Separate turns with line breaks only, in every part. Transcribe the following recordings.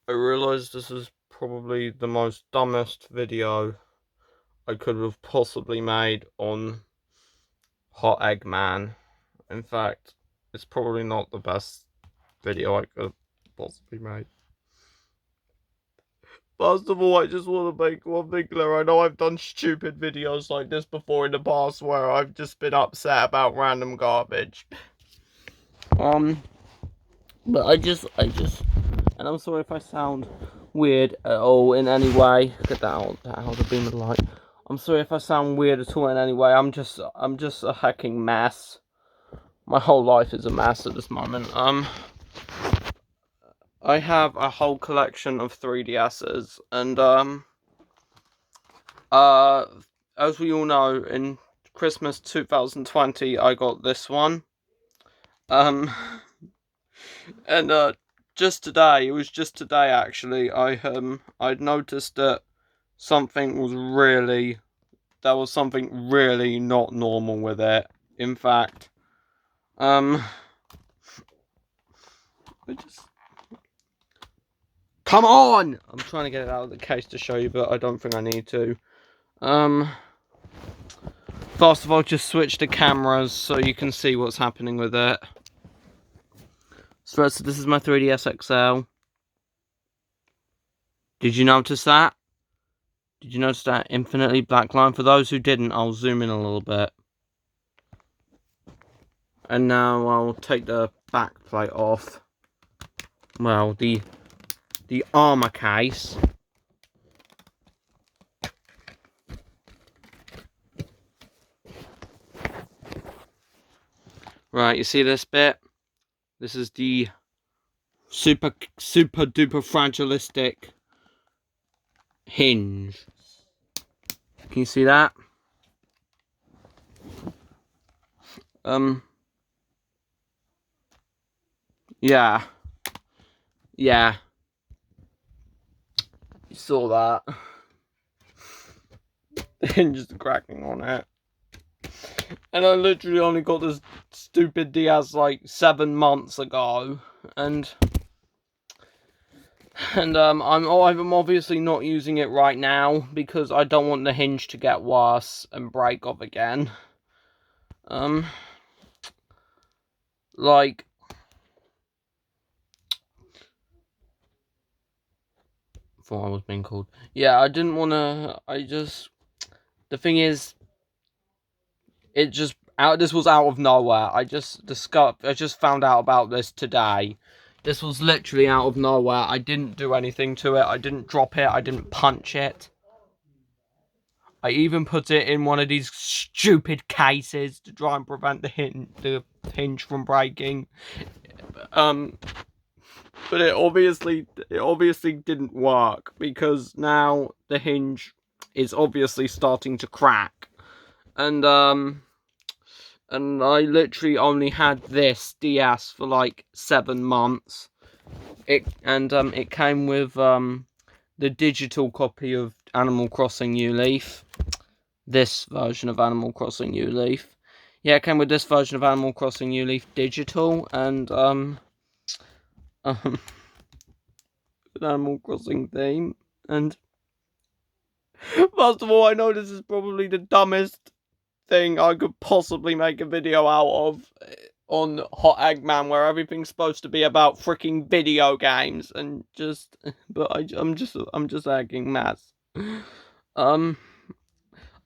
I realised this is probably the most dumbest video I could have possibly made on Hot Egg Man. In fact, it's probably not the best video I could have possibly made. First of all, I just want to make one thing clear. I know I've done stupid videos like this before in the past where I've just been upset about random garbage. But and I'm sorry if I sound weird at all in any way. Get that out the beam of light. I'm sorry if I sound weird at all in any way. I'm just a hecking mess. My whole life is a mess at this moment. I have a whole collection of 3DSs, and as we all know, in Christmas 2020, I got this one. And just today, it was just today actually, I'd noticed that there was something really not normal with it. In fact, I just, come on! I'm trying to get it out of the case to show you, but I don't think I need to. First of all, just switch the cameras so you can see what's happening with it. So this is my 3DS XL. Did you notice that? Did you notice that infinitely black line? For those who didn't, I'll zoom in a little bit. And now I'll take the back plate off. Well, the armor case. Right, you see this bit? This is the super duper fragilistic hinge. Can you see that? Yeah. You saw that. The hinge is cracking on it. And I literally only got this stupid DS like 7 months ago, and I'm obviously not using it right now because I don't want the hinge to get worse and break off again. Like, thought I was being called. Yeah, I didn't want to. The thing is, this was out of nowhere. I just found out about this today. This was literally out of nowhere. I didn't do anything to it. I didn't drop it. I didn't punch it. I even put it in one of these stupid cases to try and prevent the hinge from breaking. But it obviously didn't work because now the hinge is obviously starting to crack. And I literally only had this DS for like 7 months. It came with the digital copy of Animal Crossing New Leaf. This version of Animal Crossing New Leaf. Yeah, it came with this version of Animal Crossing New Leaf digital and an Animal Crossing theme. And first of all, I know this is probably the dumbest thing I could possibly make a video out of on Hot Egg Man, where everything's supposed to be about freaking video games, and I'm just acting mess.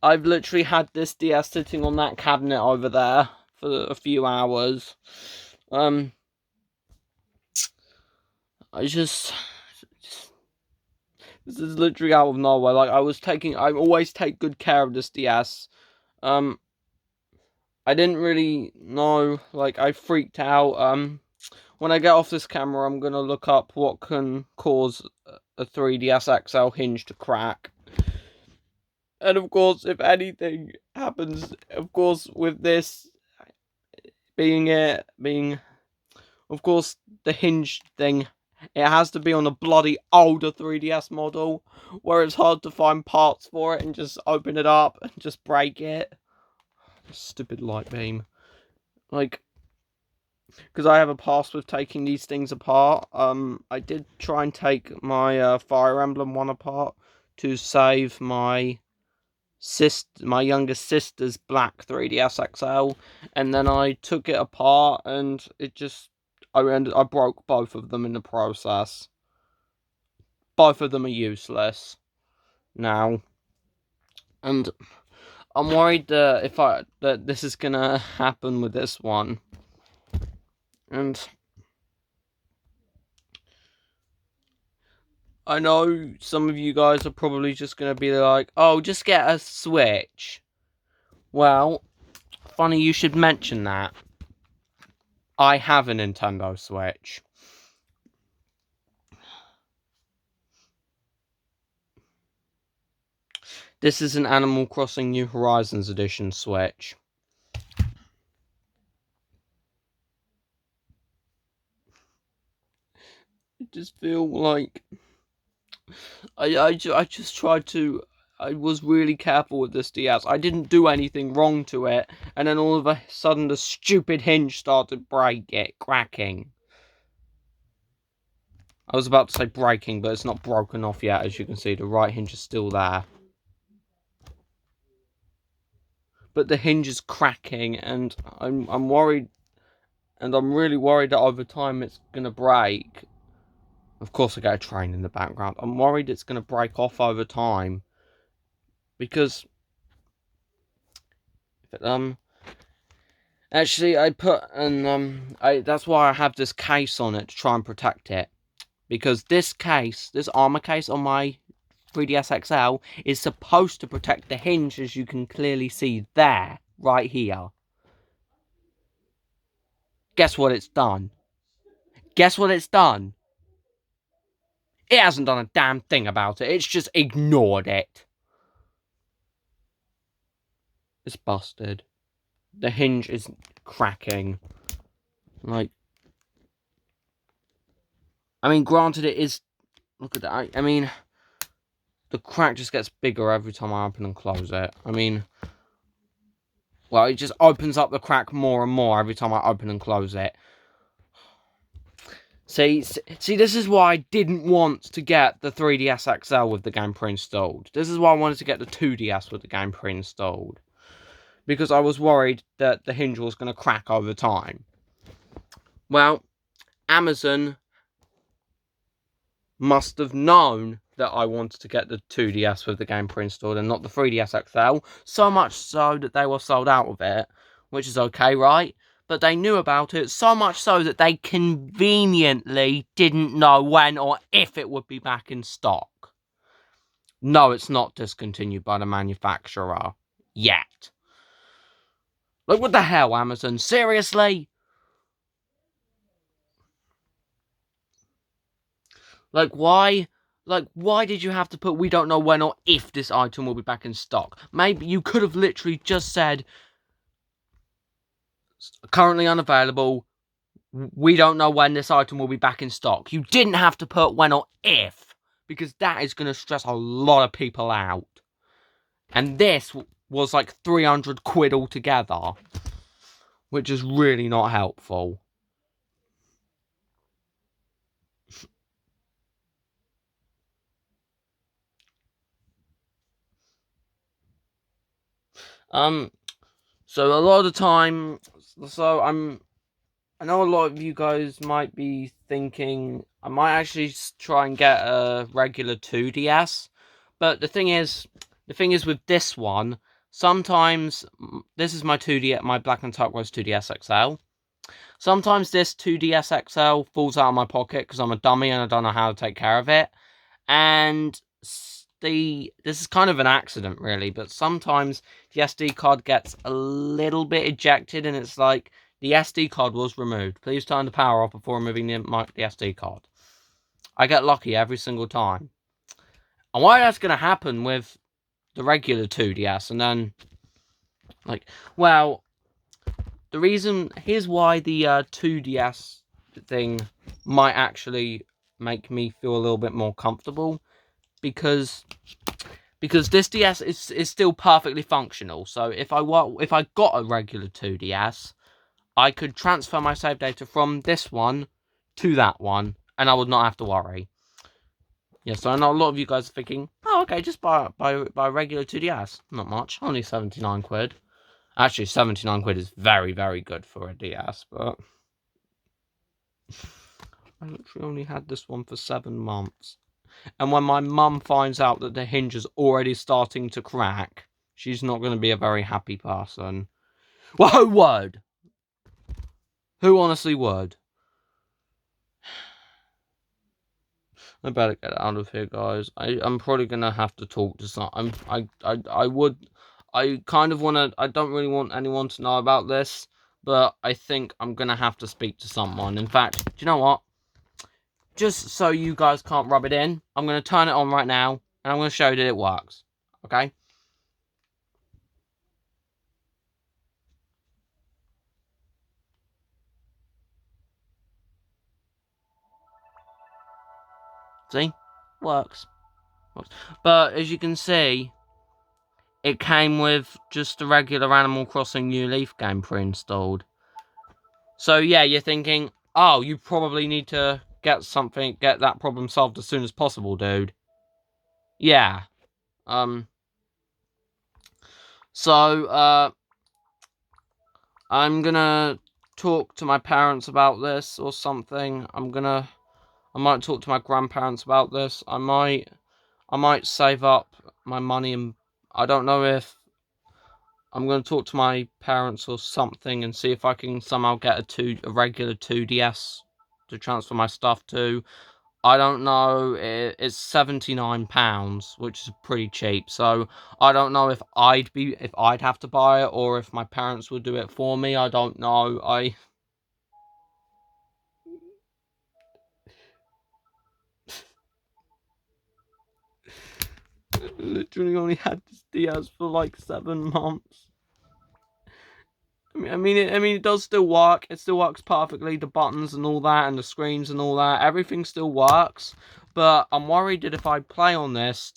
I've literally had this DS sitting on that cabinet over there for a few hours. This is literally out of nowhere. Like, I always take good care of this DS. I didn't really know, like, I freaked out. When I get off this camera, I'm gonna look up what can cause a 3DS XL hinge to crack. And of course, if anything happens, of course, with this being, of course, the hinge thing, it has to be on a bloody older 3DS model, where it's hard to find parts for it and just open it up and just break it. Stupid light beam. Like, because I have a past with taking these things apart. I did try and take my Fire Emblem one apart to save my youngest sister's black 3DS XL, and then I took it apart, and I broke both of them in the process. Both of them are useless now, and I'm worried that this is gonna happen with this one, and I know some of you guys are probably just gonna be like, "Oh, just get a Switch." Well, funny you should mention that. I have a Nintendo Switch. This is an Animal Crossing New Horizons Edition Switch. I just feel like I just tried to. I was really careful with this DS. I didn't do anything wrong to it, and then all of a sudden the stupid hinge started cracking. I was about to say breaking, but it's not broken off yet. As you can see, the right hinge is still there. But the hinge is cracking, and I'm worried, and I'm really worried that over time it's gonna break. Of course, I got a train in the background. I'm worried it's gonna break off over time because actually I put that's why I have this case on it to try and protect it, because this armor case on my 3DS XL is supposed to protect the hinge, as you can clearly see there, right here. Guess what it's done? Guess what it's done? It hasn't done a damn thing about it. It's just ignored it. It's busted. The hinge is cracking. Like, I mean, granted, it is. Look at that. I mean, the crack just gets bigger every time I open and close it. I mean, well, it just opens up the crack more and more every time I open and close it. See, this is why I didn't want to get the 3DS XL with the game pre-installed. This is why I wanted to get the 2DS with the game pre-installed. Because I was worried that the hinge was going to crack over time. Well, Amazon must have known that I wanted to get the 2DS with the game pre-installed and not the 3DS XL, so much so that they were sold out of it, which is okay, right? But they knew about it, so much so that they conveniently didn't know when or if it would be back in stock. No, it's not discontinued by the manufacturer. Yet. Like, what the hell, Amazon? Seriously? Like, why did you have to put, we don't know when or if this item will be back in stock? Maybe you could have literally just said, currently unavailable, we don't know when this item will be back in stock. You didn't have to put when or if, because that is going to stress a lot of people out. And this was like 300 quid altogether, which is really not helpful. So a lot of the time, I know a lot of you guys might be thinking I might actually try and get a regular 2DS, but the thing is with this one, sometimes this is my 2DS, my black and turquoise 2DS XL. Sometimes this 2DS XL falls out of my pocket because I'm a dummy and I don't know how to take care of it, and this is kind of an accident really, but sometimes the SD card gets a little bit ejected and it's like, the SD card was removed. Please turn the power off before removing the SD card. I get lucky every single time. And why that's going to happen with the regular 2DS, and then, like, well, here's why the 2DS thing might actually make me feel a little bit more comfortable. Because this DS is still perfectly functional. So if I got a regular 2DS, I could transfer my save data from this one to that one, and I would not have to worry. Yeah, so I know a lot of you guys are thinking, oh, okay, just buy a regular 2DS. Not much, only 79 quid. Actually, 79 quid is very, very good for a DS, but I literally only had this one for 7 months. And when my mum finds out that the hinge is already starting to crack, she's not going to be a very happy person. Well, who would? Who honestly would? I better get out of here, guys. I'm probably gonna have to talk to some. I kind of wanna. I don't really want anyone to know about this, but I think I'm gonna have to speak to someone. In fact, do you know what? Just so you guys can't rub it in, I'm gonna turn it on right now, and I'm gonna show you that it works. Okay? See? Works. But as you can see, it came with just the regular Animal Crossing New Leaf game pre-installed. So yeah, you're thinking, oh, you probably need to get that problem solved as soon as possible, dude. Yeah. So, I'm gonna talk to my parents about this or something. I might talk to my grandparents about this. I might save up my money, and I don't know if I'm gonna talk to my parents or something and see if I can somehow get a regular 2DS to transfer my stuff to. I don't know. It's £79, which is pretty cheap. So I don't know if I'd have to buy it or if my parents would do it for me. I don't know. I literally only had this DS for like 7 months. I mean, it does still work. It still works perfectly. The buttons and all that, and the screens and all that, everything still works. But I'm worried that if I play on this,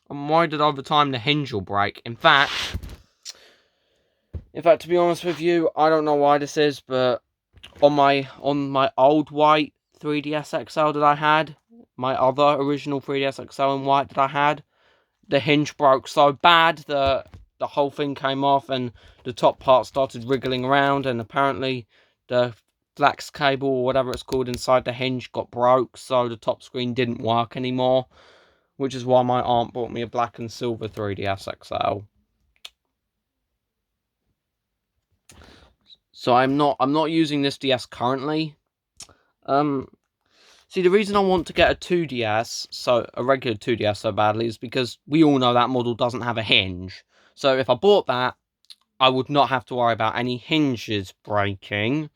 I'm worried that over time the hinge will break. In fact, to be honest with you, I don't know why this is, but on my old white 3DS XL that I had, my other original 3DS XL in white that I had, the hinge broke so bad that the whole thing came off and the top part started wriggling around, and apparently the flex cable or whatever it's called inside the hinge got broke, so the top screen didn't work anymore, which is why my aunt bought me a black and silver 3DS XL. So I'm not using this DS currently. See, the reason I want to get a 2DS, so a regular 2DS so badly, is because we all know that model doesn't have a hinge. So if I bought that, I would not have to worry about any hinges breaking.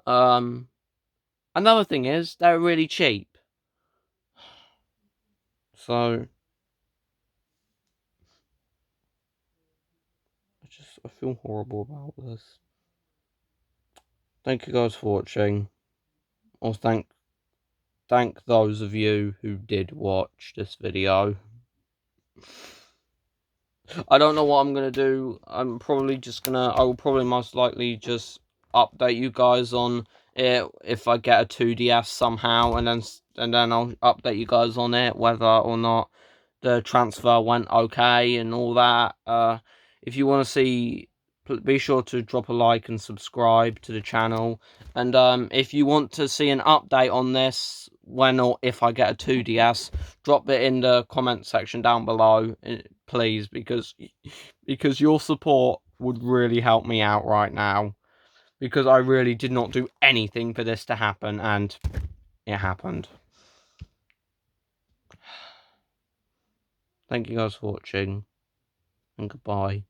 Another thing is, they're really cheap. So, I feel horrible about this. Thank you guys for watching. Or thank those of you who did watch this video. I don't know what I'm gonna do. I will probably most likely just update you guys on it if I get a 2DS somehow, and then I'll update you guys on it whether or not the transfer went okay and all that. If you want to see, be sure to drop a like and subscribe to the channel. And if you want to see an update on this when or if I get a 2DS, drop it in the comment section down below, please, because your support would really help me out right now, because I really did not do anything for this to happen, and it happened. Thank you guys for watching, and goodbye.